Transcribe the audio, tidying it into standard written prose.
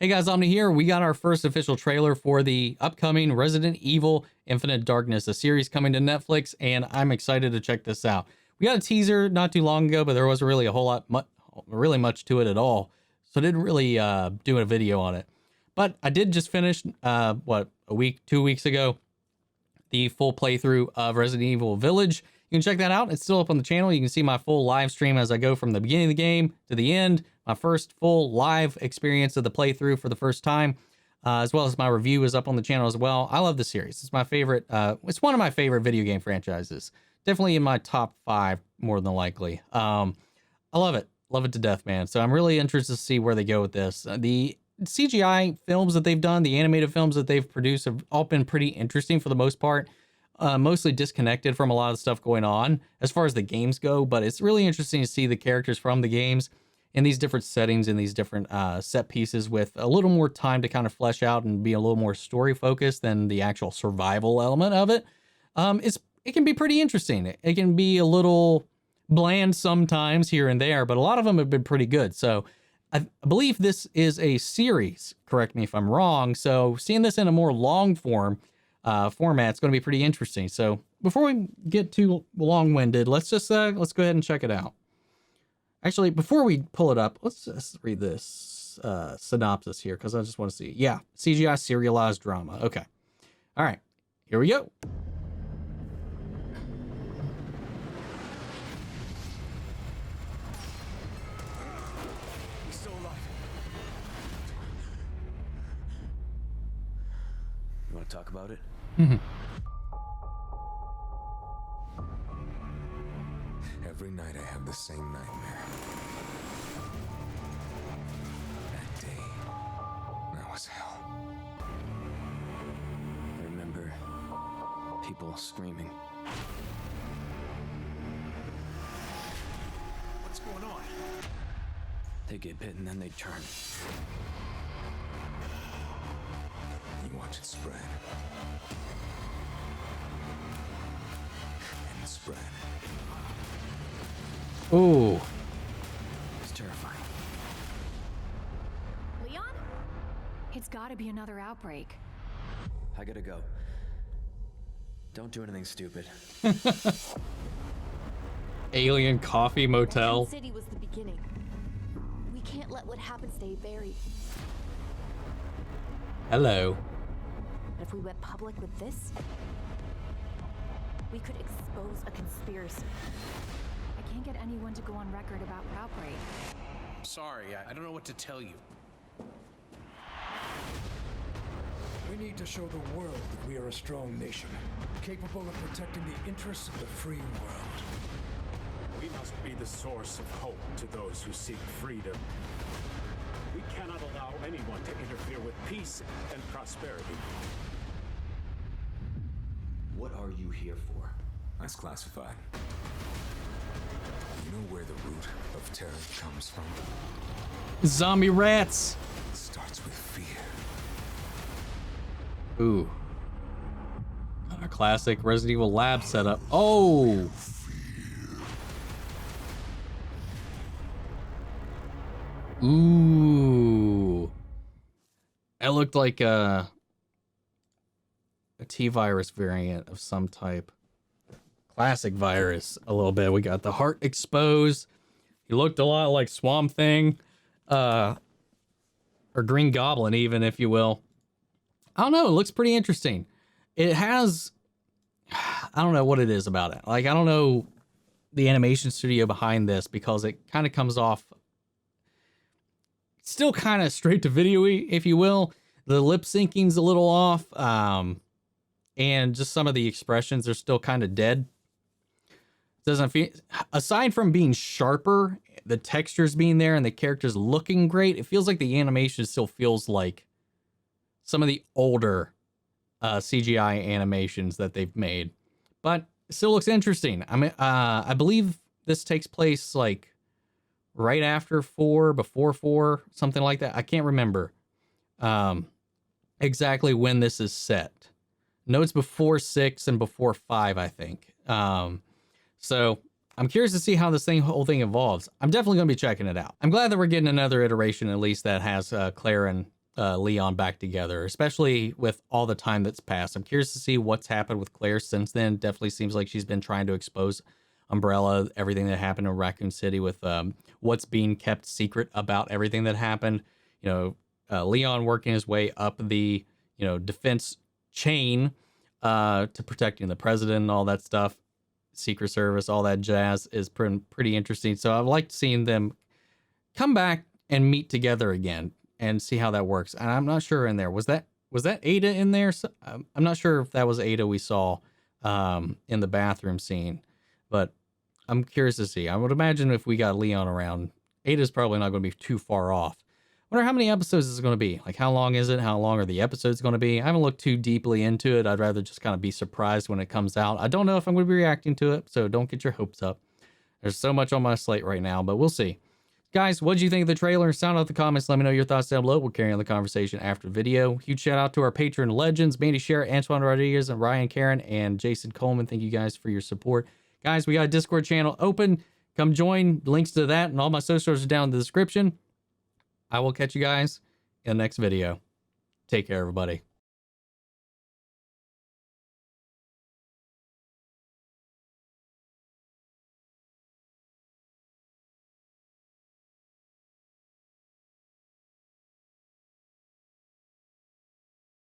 Hey guys, Omni here. We got our first official trailer for the upcoming Resident Evil Infinite Darkness, a series coming to Netflix, and I'm excited to check this out. We got a teaser not too long ago, but there wasn't really a whole lot, really much to it at all, so I didn't really do a video on it. But I did just finish, a week, 2 weeks ago, the full playthrough of Resident Evil Village. You can check that out. It's still up on the channel. You can see my full live stream as I go from the beginning of the game to the end. My first full live experience of the playthrough for the first time, as well as my review is up on the channel as well. I love the series. It's my favorite. It's one of my favorite video game franchises. Definitely in my top 5, more than likely. I love it. Love it to death, man. So I'm really interested to see where they go with this. The CGI films that they've done, the animated films that they've produced have all been pretty interesting for the most part. Mostly disconnected from a lot of stuff going on as far as the games go, but it's really interesting to see the characters from the games in these different settings and these different set pieces with a little more time to kind of flesh out and be a little more story focused than the actual survival element of it. It can be pretty interesting. It can be a little bland sometimes here and there, but a lot of them have been pretty good. So I believe this is a series, correct me if I'm wrong. So seeing this in a more long form format, it's going to be pretty interesting. So before we get too long-winded, let's go ahead and check it out. Actually, before we pull it up, let's just read this synopsis here because I just want to see. Yeah, CGI serialized drama. Okay. All right, here we go. He's still alive. You want to talk about it? Every night I have the same nightmare. That day, that was hell. I remember people screaming. What's going on? They get bit and then they turn. You watch it spread. And spread. Ooh. It's terrifying. Leon? It's gotta be another outbreak. I gotta go. Don't do anything stupid. Alien coffee motel. Raccoon City was the beginning. We can't let what happened stay buried. Hello. But if we went public with this, we could expose a conspiracy. I can't get anyone to go on record about the outbreak. Sorry, I don't know what to tell you. We need to show the world that we are a strong nation, capable of protecting the interests of the free world. We must be the source of hope to those who seek freedom. We cannot allow anyone to interfere with peace and prosperity. What are you here for? That's classified. You know where the root of terror comes from? Zombie rats. It starts with fear. Ooh. A classic Resident Evil lab setup. Oh. Ooh. That looked like a T-virus variant of some type. Classic virus a little bit. We got the heart exposed. He looked a lot like Swamp Thing. Or Green Goblin even, if you will. I don't know. It looks pretty interesting. It has... I don't know what it is about it. Like, I don't know the animation studio behind this because it kind of comes off still kind of straight to video-y, if you will. The lip syncing's a little off. And just some of the expressions are still kind of dead. Doesn't feel, aside from being sharper, the textures being there and the characters looking great, it feels like the animation still feels like some of the older CGI animations that they've made, but it still looks interesting. I mean, I believe this takes place like right after 4, before 4, something like that. I can't remember exactly when this is set. No, it's before 6 and before 5, I think. So I'm curious to see how this whole thing evolves. I'm definitely going to be checking it out. I'm glad that we're getting another iteration, at least, that has Claire and Leon back together, especially with all the time that's passed. I'm curious to see what's happened with Claire since then. Definitely seems like she's been trying to expose Umbrella, everything that happened in Raccoon City, with what's being kept secret about everything that happened. Leon working his way up the defense chain to protecting the president and all that stuff, Secret Service, all that jazz is pretty interesting. So I've liked seeing them come back and meet together again and see how that works. And I'm not sure in there was that Ada in there. So, I'm not sure if that was Ada we saw in the bathroom scene, but I'm curious to see. I would imagine if we got Leon around, Ada's probably not going to be too far off. I wonder how many episodes is it going to be? Like, how long is it? How long are the episodes going to be? I haven't looked too deeply into it. I'd rather just kind of be surprised when it comes out. I don't know if I'm going to be reacting to it, so don't get your hopes up. There's so much on my slate right now, but we'll see. Guys, what did you think of the trailer? Sound out the comments. Let me know your thoughts down below. We'll carry on the conversation after the video. Huge shout out to our patron legends, Mandy Scher, Antoine Rodriguez, and Ryan Karen, and Jason Coleman. Thank you guys for your support. Guys, we got a Discord channel open. Come join. Links to that and all my socials are down in the description. I will catch you guys in the next video. Take care, everybody.